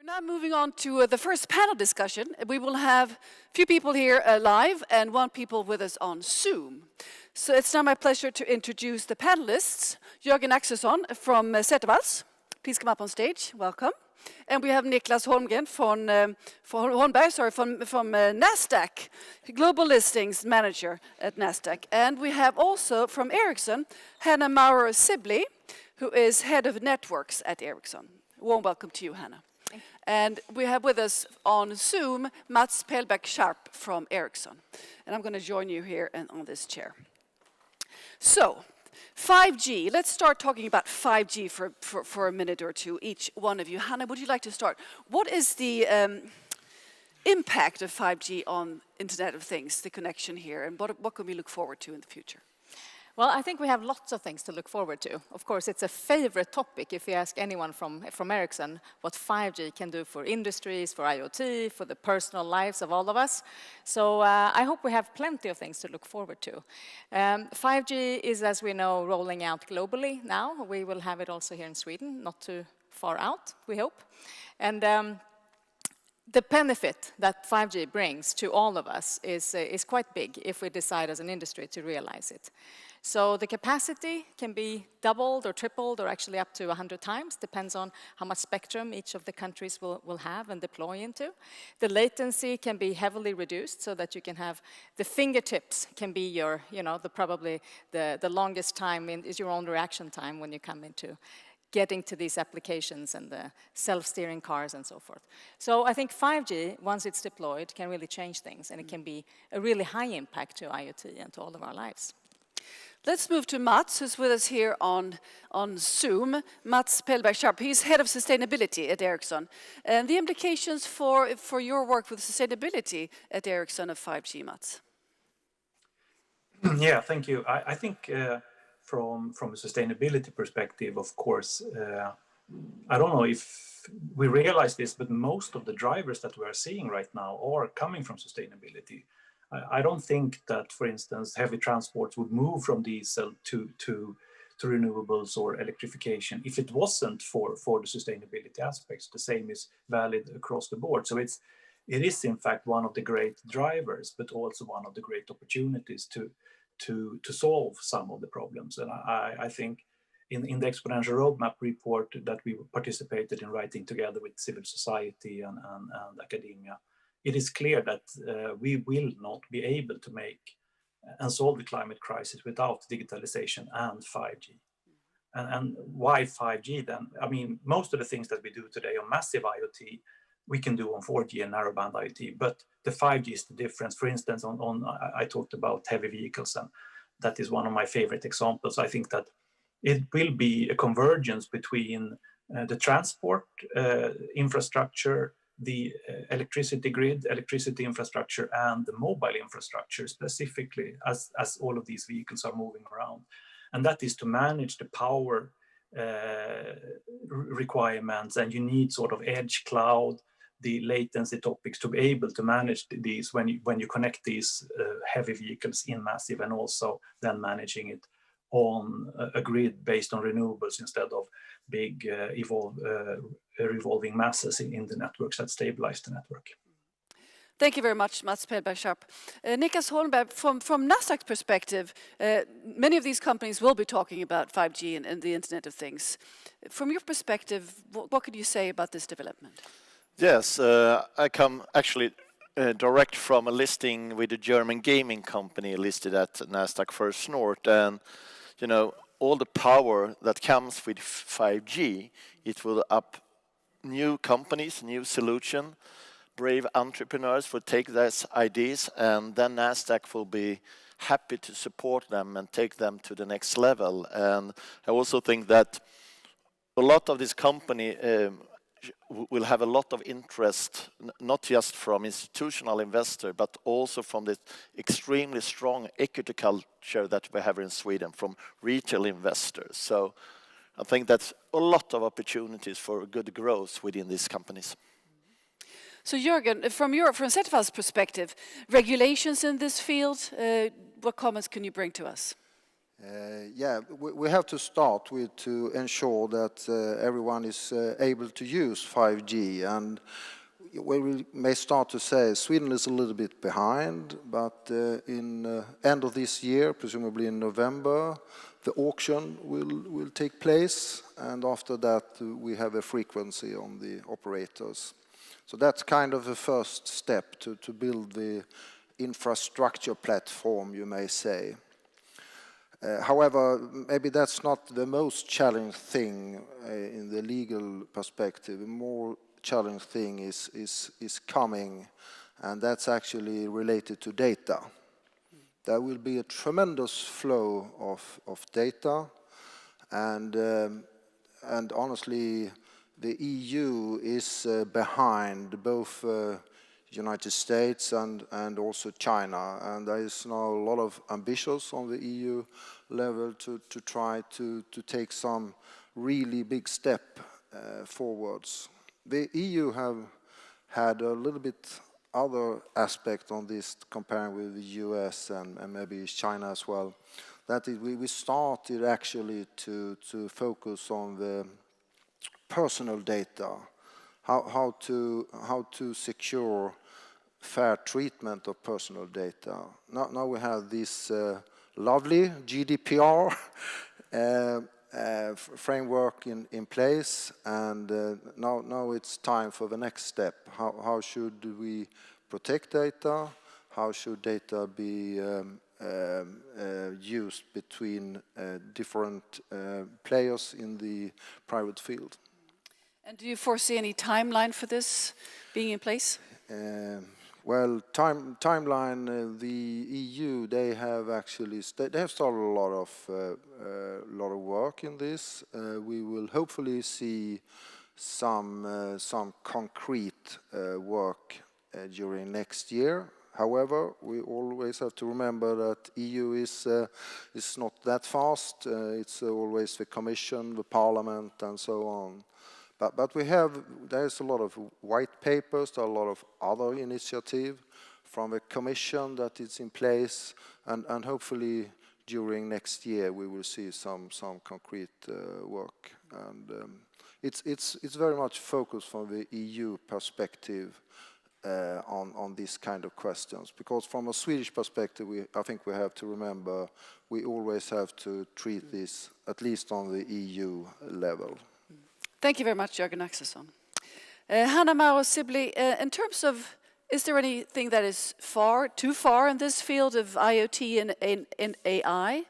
Now moving on to the first panel discussion. We will have a few people here live and one people with us on Zoom. So it's now my pleasure to introduce the panelists. Jörgen Axelsson from Setterwalls. Please come up on stage. Welcome. And we have Niclas Holmberg from Nasdaq, Global Listings Manager at Nasdaq. And we have also from Ericsson, Hanna Maurer Sibley, who is Head of Networks at Ericsson. Warm welcome to you, Hanna. And we have with us on Zoom, Pellbäck Scharp from Ericsson. And I'm going to join you here and on this chair. So, 5G. Let's start talking about 5G for a minute or two, each one of you. Hanna, would you like to start? What is the impact of 5G on Internet of Things, the connection here, and what can we look forward to in the future? Well, I think we have lots of things to look forward to. Of course, it's a favorite topic if you ask anyone from Ericsson what 5G can do for industries, for IoT, for the personal lives of all of us. So I hope we have plenty of things to look forward to. 5G is, as we know, rolling out globally now. We will have it also here in Sweden, not too far out, we hope. And the benefit that 5G brings to all of us is quite big if we decide as an industry to realize it. So the capacity can be doubled or tripled or actually up to 100 times, depends on how much spectrum each of the countries will have and deploy into. The latency can be heavily reduced so that you can have the fingertips can be your, probably the longest time is your own reaction time when you come into getting to these applications and the self-steering cars and so forth. So I think 5G, once it's deployed, can really change things and it can be a really high impact to IoT and to all of our lives. Let's move to Mats, who's with us here on Zoom. Pellbäck Scharp, he's Head of Sustainability at Ericsson. And the implications for your work with sustainability at Ericsson of 5G, Mats? Yeah, thank you. I think from a sustainability perspective, of course, I don't know if we realize this, but most of the drivers that we are seeing right now are coming from sustainability. I don't think that, for instance, heavy transports would move from diesel to renewables or electrification if it wasn't for the sustainability aspects. The same is valid across the board. So it is in fact one of the great drivers, but also one of the great opportunities to solve some of the problems. And I think in the Exponential Roadmap report that we participated in writing together with civil society and academia, it is clear that we will not be able to make and solve the climate crisis without digitalization and 5G. And why 5G then? I mean, most of the things that we do today on massive IoT, we can do on 4G and narrowband IoT, but the 5G is the difference. For instance, I talked about heavy vehicles, and that is one of my favorite examples. I think that it will be a convergence between the transport infrastructure, the electricity grid, electricity infrastructure, and the mobile infrastructure specifically as all of these vehicles are moving around. And that is to manage the power requirements, and you need sort of edge cloud, the latency topics to be able to manage these when you connect these heavy vehicles in massive, and also then managing it on a grid based on renewables instead of big revolving masses in the networks that stabilize the network. Thank you very much, Pellbäck Scharp. Niclas Holmberg, from Nasdaq's perspective, many of these companies will be talking about 5G and the Internet of Things. From your perspective, what could you say about this development? Yes, I come actually direct from a listing with a German gaming company listed at Nasdaq First North, and all the power that comes with 5G, it will up new companies, new solution. Brave entrepreneurs will take these ideas, and then Nasdaq will be happy to support them and take them to the next level. And I also think that a lot of this company will have a lot of interest, not just from institutional investors, but also from the extremely strong equity culture that we have in Sweden from retail investors. So I think that's a lot of opportunities for good growth within these companies. So Jörgen, from Setterwalls' perspective, regulations in this field, what comments can you bring to us? Yeah, we have to start with to ensure that everyone is able to use 5G, and we may start to say Sweden is a little bit behind, but in end of this year, presumably in November, the auction will take place, and after that we have a frequency on the operators. So that's kind of the first step to build the infrastructure platform, you may say. However, maybe that's not the most challenging thing in the legal perspective. The more challenging thing is coming, and that's actually related to data. There will be a tremendous flow of data, and honestly, the EU is behind both United States and also China, and there is now a lot of ambitions on the EU level to try to take some really big step forwards. The EU have had a little bit other aspect on this comparing with the US and maybe China as well. That is, we started actually to focus on the personal data, how to secure fair treatment of personal data. Now we have this lovely GDPR framework in place, and now it's time for the next step. How should we protect data? How should data be used between different players in the private field? And do you foresee any timeline for this being in place? Well, timeline. The EU, they have actually they have started a lot of work in this. We will hopefully see some concrete work during next year. However, we always have to remember that EU is not that fast. It's always the Commission, the Parliament, and so on. But there's a lot of white papers, there are a lot of other initiatives from the Commission that is in place, and hopefully during next year we will see some concrete work. And it's very much focused from the EU perspective on these kind of questions, because from a Swedish perspective, I think we have to remember we always have to treat this at least on the EU level. Thank you very much, Jörgen Axelsson. Hanna, Maurer, Sibley, in terms of, is there anything that is too far in this field of IoT and AI?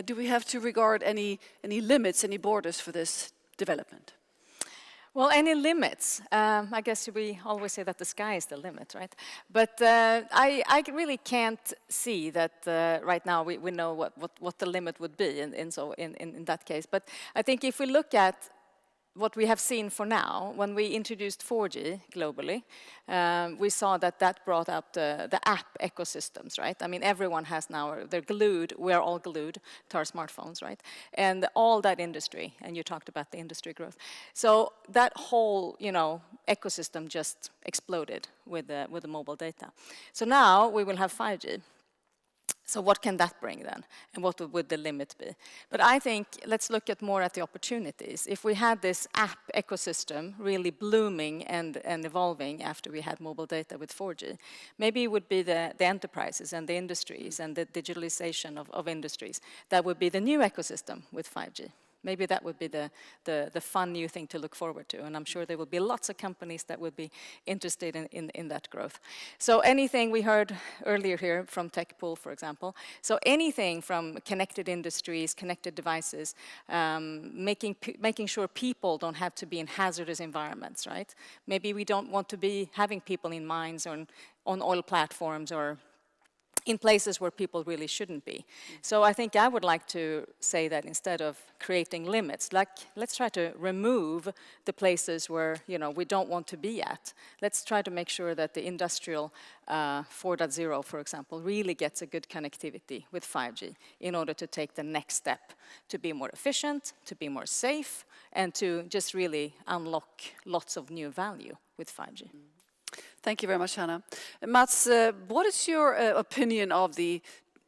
Do we have to regard any limits, any borders for this development? Well, any limits? I guess we always say that the sky is the limit, right? But I really can't see that right now we know what the limit would be in that case. But I think if we look at what we have seen for now, when we introduced 4G globally, we saw that brought up the app ecosystems, right? I mean, everyone has now, we're all glued to our smartphones, right? And all that industry, and you talked about the industry growth. So that whole, ecosystem just exploded with the mobile data. So now we will have 5G. So what can that bring then? And what would the limit be? But I think let's look more at the opportunities. If we had this app ecosystem really blooming and evolving after we had mobile data with 4G, maybe it would be the enterprises and the industries and the digitalization of industries. That would be the new ecosystem with 5G. Maybe that would be the fun new thing to look forward to. And I'm sure there will be lots of companies that would be interested in that growth. So anything we heard earlier here from TechPool, for example. So anything from connected industries, connected devices, making sure people don't have to be in hazardous environments, right? Maybe we don't want to be having people in mines or on oil platforms or in places where people really shouldn't be. So I think I would like to say that instead of creating limits, let's try to remove the places where we don't want to be at. Let's try to make sure that the industrial 4.0, for example, really gets a good connectivity with 5G in order to take the next step to be more efficient, to be more safe, and to just really unlock lots of new value with 5G. Thank you very much, Hanna. Mats, what is your opinion of the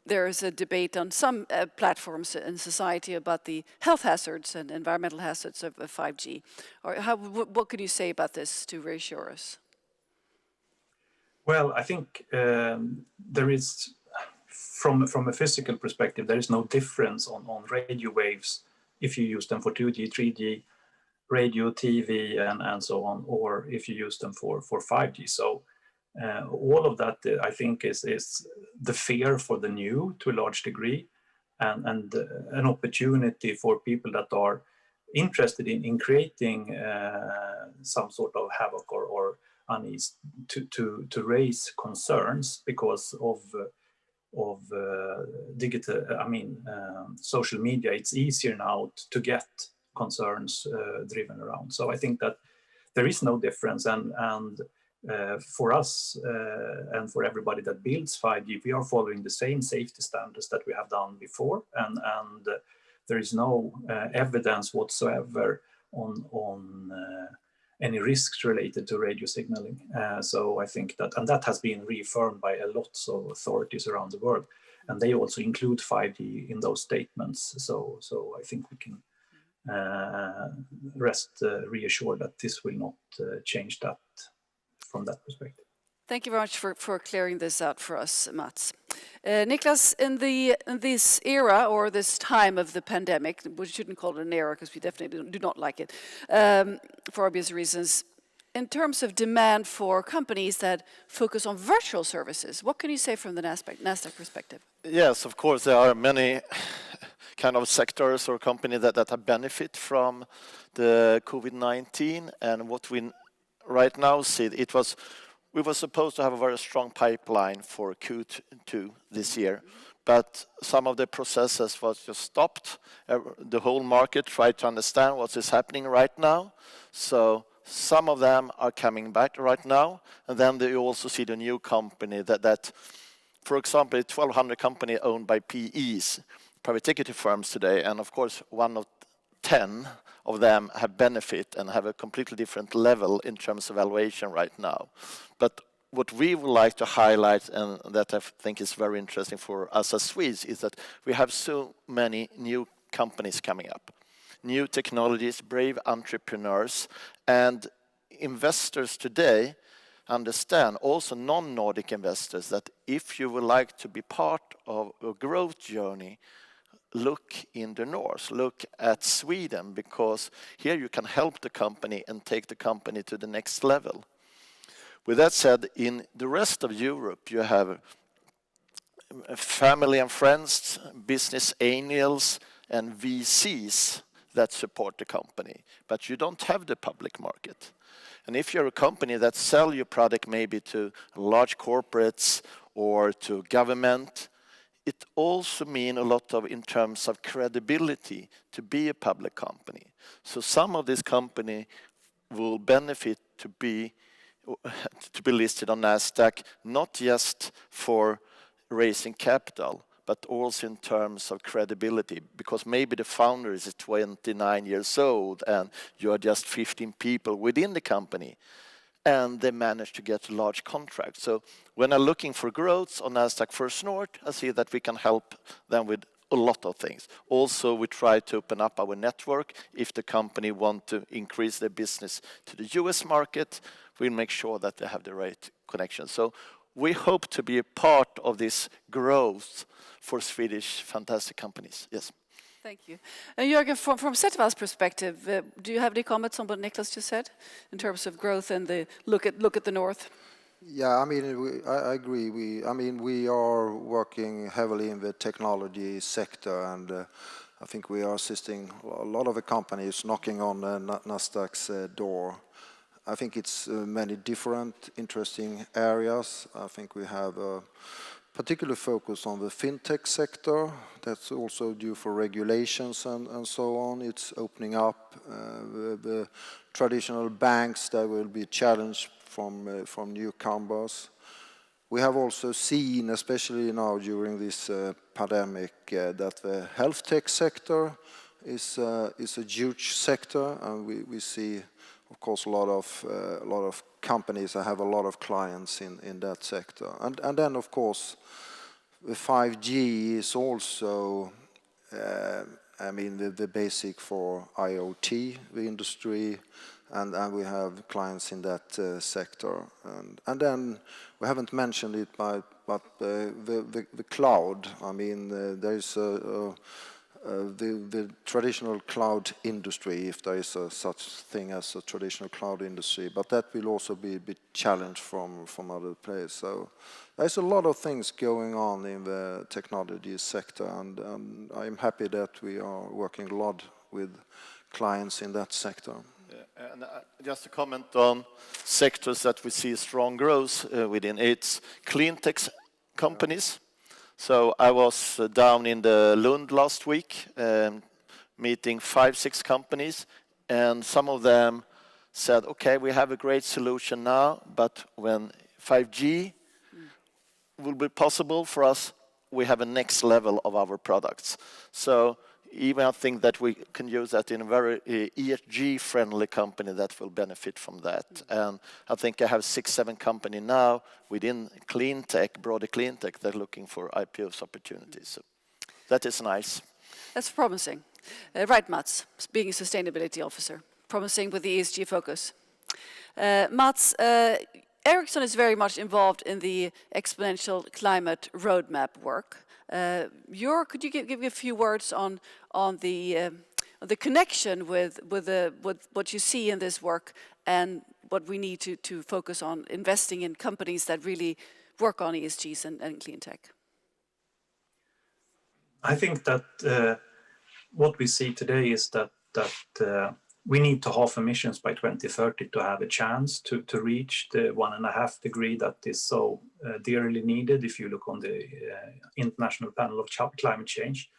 there is a debate on some platforms in society about the health hazards and environmental hazards of 5G. Or what could you say about this to reassure us? Well, I think there is, from a physical perspective, there is no difference on radio waves if you use them for 2G, 3G, radio, TV, and so on, or if you use them for 5G. So all of that, I think, is the fear for the new to a large degree, and an opportunity for people that are interested in creating some sort of havoc or unease to raise concerns because of digital, social media. It's easier now to get concerns driven around. So I think that there is no difference, and for us and for everybody that builds 5G, we are following the same safety standards that we have done before, and there is no evidence whatsoever on any risks related to radio signaling. So I think that, and that has been reaffirmed by a lot of authorities around the world, and they also include 5G in those statements. So I think we can rest reassured that this will not change that from that perspective. Thank you very much for clearing this out for us, Mats. Niclas, in this era or this time of the pandemic, we shouldn't call it an era because we definitely do not like it, for obvious reasons, in terms of demand for companies that focus on virtual services, what can you say from the Nasdaq perspective? Yes, of course, there are many kind of sectors or companies that have benefit from the COVID-19, and what we right now see, we were supposed to have a very strong pipeline for Q2 this year, but some of the processes was just stopped. The whole market tried to understand what is happening right now. So some of them are coming back right now, and then you also see the new company that for example, 1,200 company owned by PEs, private equity firms today, and of course 1 of 10 of them have benefit and have a completely different level in terms of valuation right now. But what we would like to highlight, and that I think is very interesting for us as Swedes, is that we have so many new companies coming up, new technologies, brave entrepreneurs, and investors today understand, also non-Nordic investors, that if you would like to be part of a growth journey, look in the north, look at Sweden, because here you can help the company and take the company to the next level. With that said, in the rest of Europe, you have family and friends, business angels, and VCs that support the company, but you don't have the public market. And if you're a company that sell your product maybe to large corporates or to government, it also means a lot of in terms of credibility to be a public company. So some of this company will benefit to be listed on Nasdaq, not just for raising capital, but also in terms of credibility, because maybe the founder is 29 years old and you are just 15 people within the company, and they manage to get large contracts. So when I'm looking for growth on Nasdaq First North, I see that we can help them with a lot of things. Also, we try to open up our network. If the company want to increase their business to the US market, we'll make sure that they have the right connection. So we hope to be a part of this growth for Swedish fantastic companies. Yes. Thank you. And Jörgen, from Setterwalls' perspective, do you have any comments on what Niclas just said in terms of growth and the look at the north? Yeah, I mean, I agree. We are working heavily in the technology sector, and I think we are assisting a lot of the companies knocking on Nasdaq's door. I think it's many different interesting areas. I think we have a particular focus on the fintech sector. That's also due for regulations and so on. It's opening up the traditional banks that will be challenged from newcomers. We have also seen, especially now during this pandemic, that the health tech sector is a huge sector, and we see, of course, a lot of companies that have a lot of clients in that sector. And then, of course, the 5G is also, I mean, the basic for IoT, the industry, and we have clients in that sector. And then we haven't mentioned it, but the cloud. I mean, there is the traditional cloud industry, if there is such thing as a traditional cloud industry, but that will also be a bit challenged from other players. So there's a lot of things going on in the technology sector, and I'm happy that we are working a lot with clients in that sector. Yeah, and just to comment on sectors that we see strong growth within, it's clean tech companies. So I was down in the Lund last week, meeting 5-6 companies, and some of them said, okay, we have a great solution now, but when 5G will be possible for us, we have a next level of our products. So even I think that we can use that in a very ESG-friendly company that will benefit from that. And I think I have 6-7 companies now within clean tech, broader clean tech, that are looking for IPOs opportunities. So that is nice. That's promising. Right, Mats, being a sustainability officer, promising with the ESG focus. Mats, Ericsson is very much involved in the exponential climate roadmap work. Could you give a few words on the connection with what you see in this work and what we need to focus on investing in companies that really work on ESGs and clean tech? I think that what we see today is that we need to halve emissions by 2030 to have a chance to reach the 1.5 degree that is so dearly needed if you look on the International Panel of Climate Change.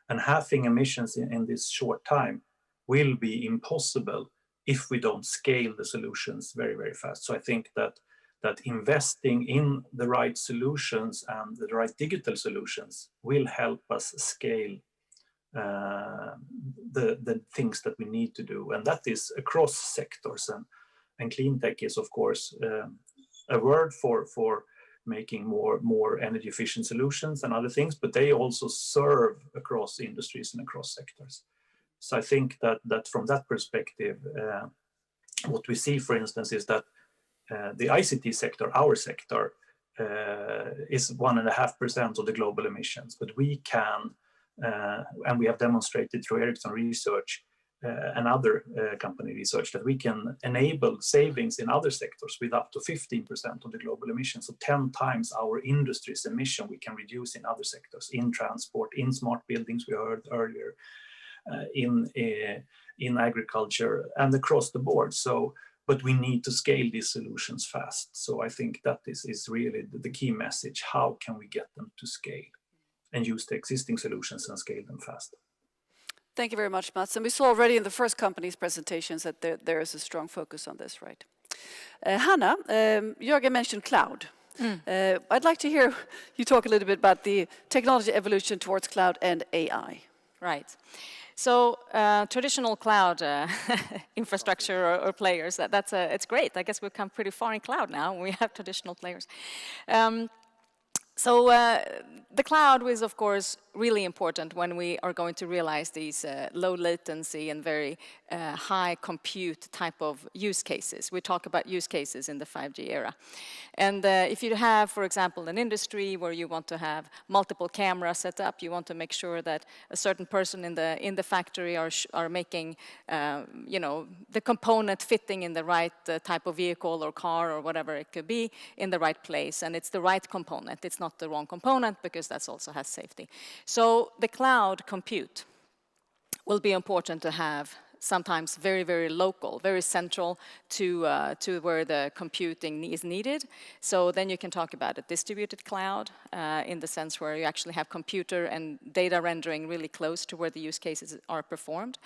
And halving emissions in this short time will be impossible if we don't scale the solutions very, very fast. So I think that investing in the right solutions and the right digital solutions will help us scale the things that we need to do, and that is across sectors. And clean tech is, of course, a word for making more energy efficient solutions and other things, but they also serve across industries and across sectors. So I think that from that perspective, what we see, for instance, is that the ICT sector, our sector, is 1.5% of the global emissions, but we can, and we have demonstrated through Ericsson research and other company research, that we can enable savings in other sectors with up to 15% of the global emissions. So 10 times our industry's emission we can reduce in other sectors, in transport, in smart buildings we heard earlier, in agriculture and across the board. So, but we need to scale these solutions fast. So I think that is really the key message. How can we get them to scale and use the existing solutions and scale them fast? Thank you very much, Mats. And we saw already in the first company's presentations that there is a strong focus on this, right? Hanna, Jörgen mentioned cloud. I'd like to hear you talk a little bit about the technology evolution towards cloud and AI. Right. So traditional cloud infrastructure or players, it's great. I guess we've come pretty far in cloud now. We have traditional players. So the cloud is, of course, really important when we are going to realize these low latency and very high compute type of use cases. We talk about use cases in the 5G era. And if you have, for example, an industry where you want to have multiple cameras set up, you want to make sure that a certain person in the factory are making, the component fitting in the right type of vehicle or car or whatever it could be in the right place, and it's the right component. It's not the wrong component, because that also has safety. So the cloud compute will be important to have, sometimes very, very local, very central to where the computing is needed. So then you can talk about a distributed cloud in the sense where you actually have computer and data rendering really close to where the use cases are performed.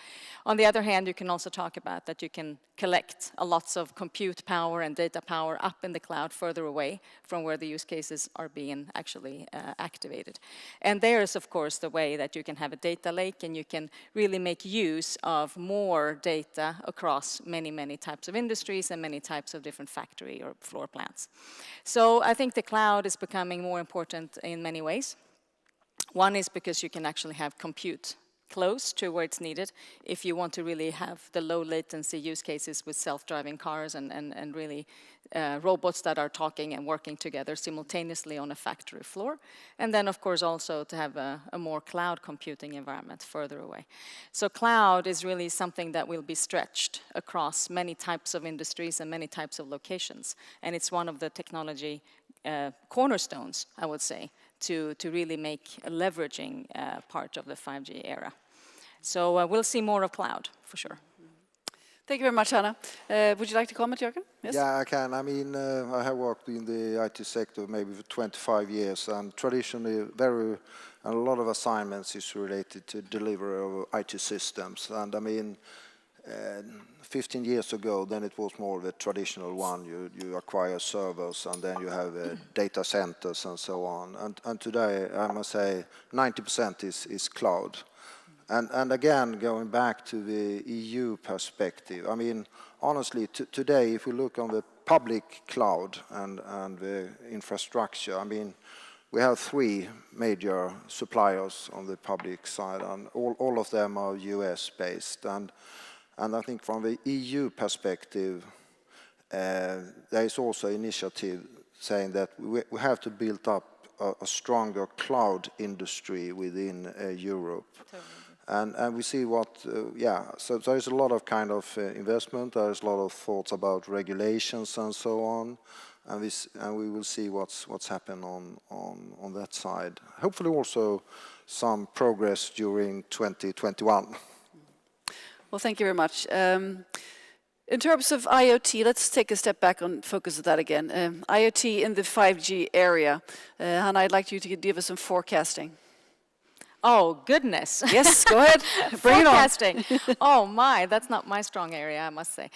On the other hand, you can also talk about that you can collect lots of compute power and data power up in the cloud further away from where the use cases are being actually activated. And there is, of course, the way that you can have a data lake and you can really make use of more data across many, many types of industries and many types of different factory or floor plants. So I think the cloud is becoming more important in many ways. One is because you can actually have compute close to where it's needed if you want to really have the low latency use cases with self-driving cars and really robots that are talking and working together simultaneously on a factory floor. And then of course also to have a more cloud computing environment further away. So cloud is really something that will be stretched across many types of industries and many types of locations. And it's one of the technology cornerstones, I would say, to really make a leveraging part of the 5G era. So we'll see more of cloud, for sure. Thank you very much, Hanna. Would you like to comment, Jörgen? Yes? Yeah, I can. I mean, I have worked in the IT sector maybe for 25 years, and traditionally a lot of assignments is related to delivery of IT systems. And I mean, 15 years ago, then it was more the traditional one. You acquire servers, and then you have data centers and so on. And today, I must say, 90% is cloud. And again, going back to the EU perspective, I mean, honestly, today, if we look on the public cloud and the infrastructure, I mean, we have 3 major suppliers on the public side, and all of them are US-based. And I think from the EU perspective, there is also initiative saying that we have to build up a stronger cloud industry within Europe. And we see what, so there's a lot of kind of investment, there's a lot of thoughts about regulations and so on, and we will see what's happened on that side. Hopefully also some progress during 2021. Well, thank you very much. In terms of IoT, let's take a step back and focus on that again. IoT in the 5G area. Hanna, I'd like you to give us some forecasting. Oh, goodness. Yes, go ahead. Bring it on. Forecasting. Oh, my, that's not my strong area, I must say.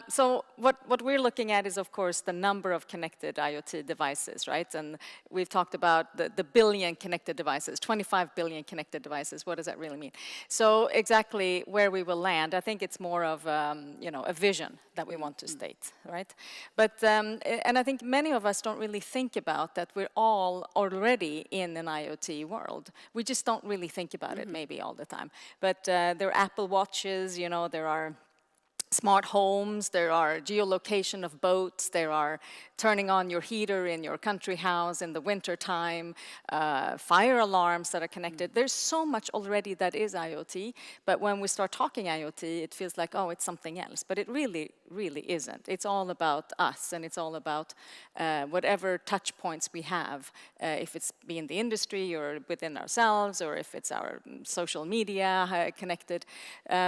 So what we're looking at is, of course, the number of connected IoT devices, right? And we've talked about the billion connected devices, 25 billion connected devices. What does that really mean? So exactly where we will land, I think it's more of, a vision that we want to state, right? But, and I think many of us don't really think about that we're all already in an IoT world. We just don't really think about it maybe all the time. But there are Apple Watches, there are smart homes, there are geolocation of boats, there are turning on your heater in your country house in the winter time, fire alarms that are connected. There's so much already that is IoT, but when we start talking IoT, it feels like, oh, it's something else. But it really, really isn't. It's all about us, and it's all about whatever touch points we have, if it's be in the industry or within ourselves, or if it's our social media connected.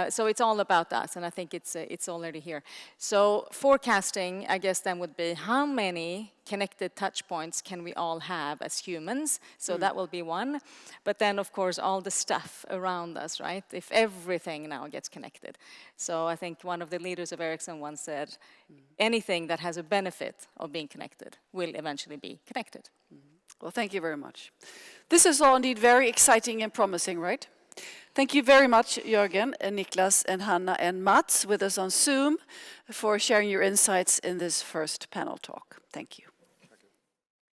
So it's all about us, and I think it's already here. So forecasting, I guess, then would be how many connected touch points can we all have as humans? So that will be one. But then, of course, all the stuff around us, right? If everything now gets connected. So I think one of the leaders of Ericsson once said, anything that has a benefit of being connected will eventually be connected. Well, thank you very much. This is all indeed very exciting and promising, right? Thank you very much, Jörgen and Niclas and Hanna and Mats with us on Zoom for sharing your insights in this first panel talk. Thank you.